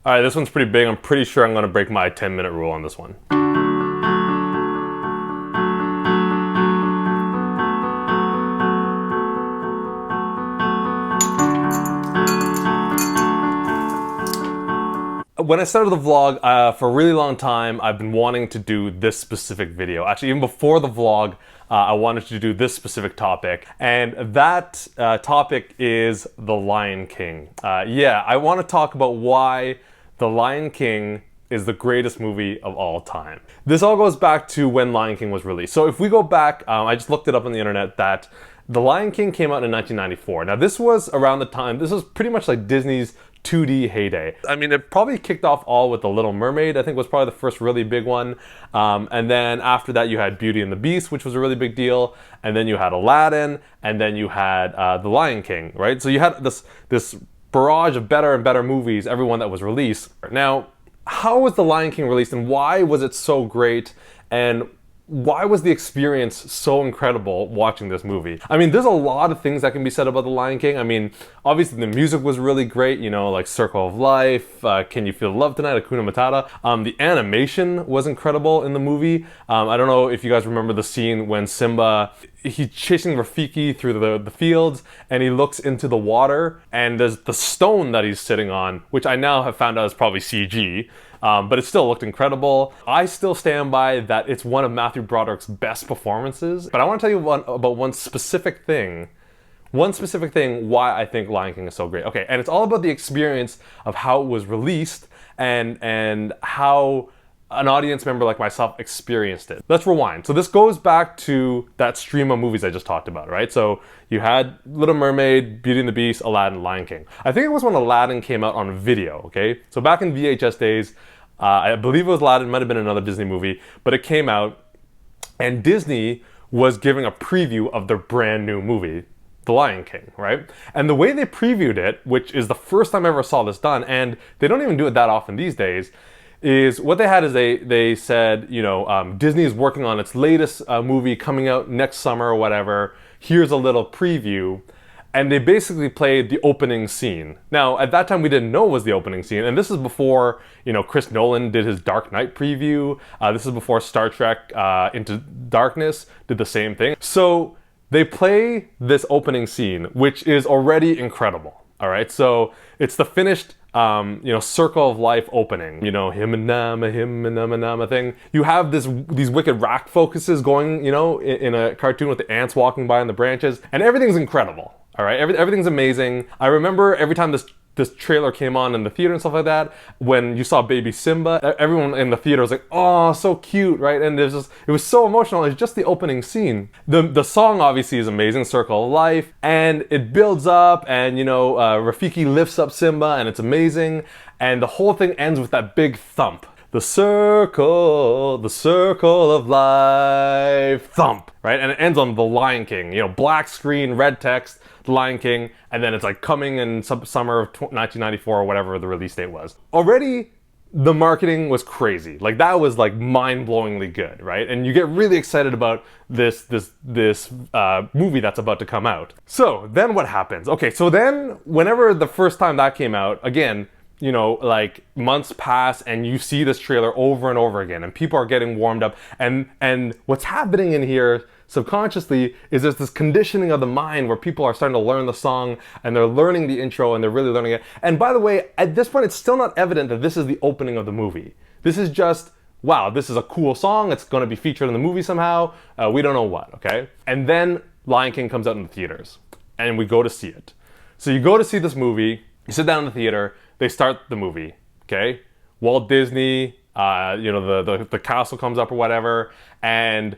All right, this one's pretty big. I'm pretty sure I'm gonna break my 10-minute rule on this one. When I started the vlog, for a really long time, I've been wanting to do this specific video. Actually, even before the vlog, I wanted to do this specific topic. And that topic is The Lion King. Yeah, I want to talk about why The Lion King is the greatest movie of all time. This all goes back to when Lion King was released. So if we go back, I just looked it up on the internet that The Lion King came out in 1994. Now this was around the time, this was pretty much like Disney's 2D heyday. I mean, it probably kicked off all with The Little Mermaid, I think was probably the first really big one. And then after that you had Beauty and the Beast, which was a really big deal. And then you had Aladdin, and then you had The Lion King, right? So you had this barrage of better and better movies, everyone that was released. Now, how was The Lion King released and why was it so great? And why was the experience so incredible watching this movie? I mean, there's a lot of things that can be said about The Lion King. I mean, obviously the music was really great, you know, like Circle of Life, Can You Feel the Love Tonight, Hakuna Matata. The animation was incredible in the movie. I don't know if you guys remember the scene when Simba, he's chasing Rafiki through the fields and he looks into the water and there's the stone that he's sitting on, which I now have found out is probably CG. But it still looked incredible. I still stand by that it's one of Matthew Broderick's best performances. But I want to tell you about one specific thing why I think Lion King is so great. Okay, and it's all about the experience of how it was released and how an audience member like myself experienced it. Let's rewind. So this goes back to that stream of movies I just talked about, right? So you had Little Mermaid, Beauty and the Beast, Aladdin, Lion King. I think it was when Aladdin came out on video, okay? So back in VHS days, I believe it was Aladdin, might have been another Disney movie, but it came out and Disney was giving a preview of their brand new movie, The Lion King, right? And the way they previewed it, which is the first time I ever saw this done, and they don't even do it that often these days, is what they had is they said, you know, Disney is working on its latest movie coming out next summer or whatever. Here's a little preview. And they basically played the opening scene. Now, at that time, we didn't know it was the opening scene. And this is before, you know, Chris Nolan did his Dark Knight preview. This is before Star Trek Into Darkness did the same thing. So they play this opening scene, which is already incredible. All right, so it's the finished you know, Circle of Life opening, you know, him and nama thing. You have these wicked rack focuses going, you know, in a cartoon with the ants walking by in the branches, and everything's incredible. All right, everything's amazing. I remember every time this trailer came on in the theater and stuff like that, when you saw baby Simba, everyone in the theater was like, oh, so cute, right? And it was so emotional. It's just the opening scene. The song obviously is amazing, Circle of Life, and it builds up and, you know, Rafiki lifts up Simba and it's amazing. And the whole thing ends with that big thump. The circle of life, thump, right? And it ends on The Lion King, you know, black screen, red text, The Lion King, and then it's like coming in summer of 1994 or whatever the release date was. Already, the marketing was crazy. Like that was like mind-blowingly good, right? And you get really excited about this movie that's about to come out. So then what happens? Okay, so then whenever the first time that came out, again, you know, like months pass and you see this trailer over and over again and people are getting warmed up and what's happening in here subconsciously is there's this conditioning of the mind where people are starting to learn the song and they're learning the intro and they're really learning it. And by the way, at this point, it's still not evident that this is the opening of the movie. This is just, wow, this is a cool song. It's going to be featured in the movie somehow. We don't know what, okay? And then Lion King comes out in the theaters and we go to see it. So you go to see this movie, you sit down in the theater, they start the movie, okay? Walt Disney, you know, the castle comes up or whatever, and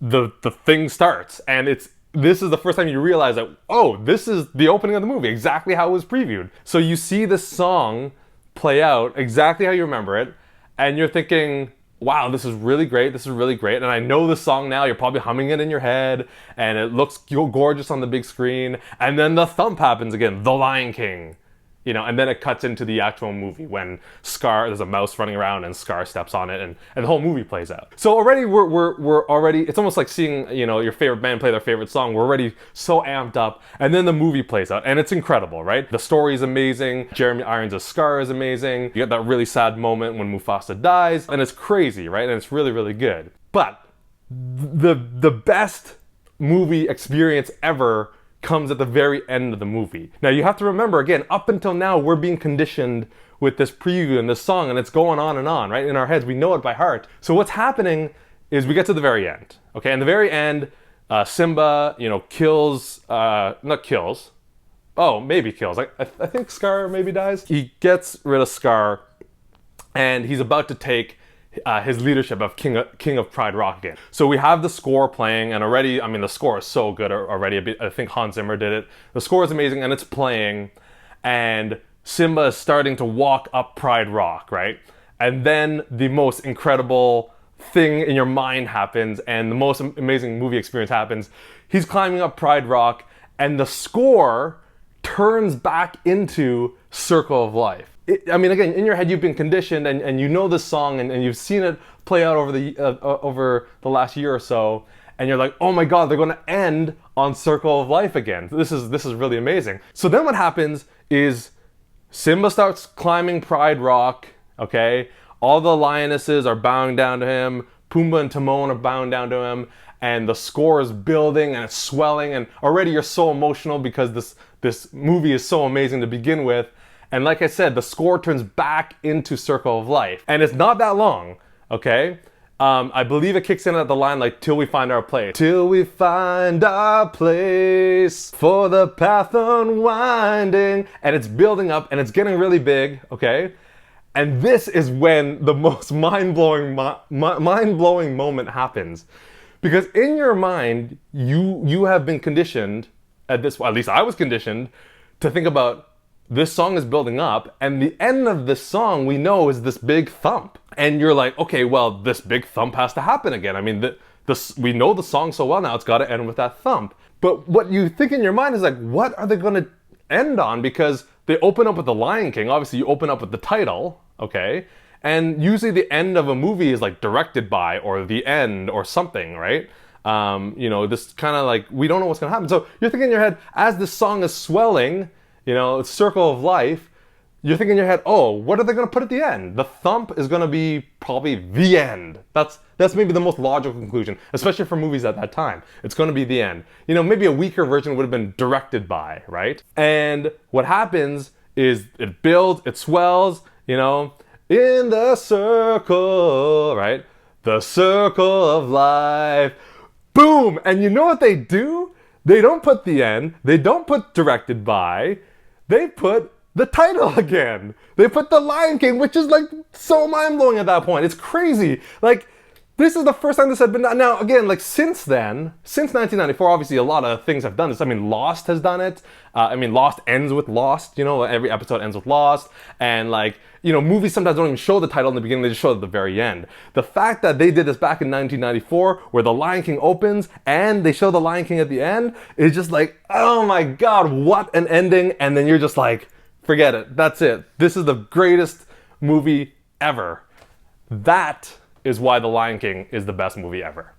the thing starts. And this is the first time you realize that, oh, this is the opening of the movie, exactly how it was previewed. So you see this song play out exactly how you remember it, and you're thinking, wow, this is really great, this is really great. And I know this song now, you're probably humming it in your head, and it looks gorgeous on the big screen. And then the thump happens again, The Lion King. You know, and then it cuts into the actual movie when Scar, there's a mouse running around and Scar steps on it, and the whole movie plays out. So already we're already, it's almost like seeing, you know, your favorite band play their favorite song. We're already so amped up, and then the movie plays out, and it's incredible, right? The story is amazing. Jeremy Irons' Scar is amazing. You get that really sad moment when Mufasa dies, and it's crazy, right? And it's really, really good. But the best movie experience ever comes at the very end of the movie. Now you have to remember, again, up until now we're being conditioned with this preview and this song, and it's going on, right? In our heads, we know it by heart. So what's happening is we get to the very end, okay? In the very end, Simba, you know, kills, not kills, oh, maybe kills. I think Scar maybe dies. He gets rid of Scar, and he's about to take his leadership of King of Pride Rock again. So we have the score playing, and already, I mean, the score is so good already. I think Hans Zimmer did it. The score is amazing, and it's playing, and Simba is starting to walk up Pride Rock, right? And then the most incredible thing in your mind happens, and the most amazing movie experience happens. He's climbing up Pride Rock, and the score turns back into Circle of Life. I mean, again, in your head, you've been conditioned, and you know this song, and you've seen it play out over the last year or so, and you're like, oh my God, they're going to end on Circle of Life again. This is really amazing. So then what happens is Simba starts climbing Pride Rock, okay? All the lionesses are bowing down to him. Pumbaa and Timon are bowing down to him, and the score is building and it's swelling, and already you're so emotional because this movie is so amazing to begin with. And like I said, the score turns back into Circle of Life. And it's not that long, okay? I believe it kicks in at the line like, till we find our place. Till we find our place for the path unwinding. And it's building up and it's getting really big, okay? And this is when the most mind-blowing moment happens. Because in your mind, you have been conditioned, at least I was conditioned, to think about, this song is building up, and the end of this song we know is this big thump. And you're like, okay, well, this big thump has to happen again. I mean, we know the song so well now, it's got to end with that thump. But what you think in your mind is like, what are they going to end on? Because they open up with The Lion King. Obviously, you open up with the title, okay? And usually the end of a movie is like directed by, or the end, or something, right? You know, this kind of like, we don't know what's going to happen. So you're thinking in your head, as this song is swelling, you know, Circle of Life, you're thinking in your head, oh, what are they going to put at the end? The thump is going to be probably the end. That's maybe the most logical conclusion, especially for movies at that time. It's going to be the end. You know, maybe a weaker version would have been directed by, right? And what happens is it builds, it swells, you know, in the circle, right? The circle of life. Boom! And you know what they do? They don't put the end. They don't put directed by. They put the title again. They put The Lion King, which is like so mind-blowing at that point. It's crazy. Like, this is the first time this had been done. Now, again, like since then, since 1994, obviously a lot of things have done this. I mean, Lost has done it. Lost ends with Lost. You know, every episode ends with Lost. And like, you know, movies sometimes don't even show the title in the beginning. They just show it at the very end. The fact that they did this back in 1994, where The Lion King opens and they show The Lion King at the end, is just like, oh my God, what an ending. And then you're just like, forget it. That's it. This is the greatest movie ever. That is why The Lion King is the best movie ever.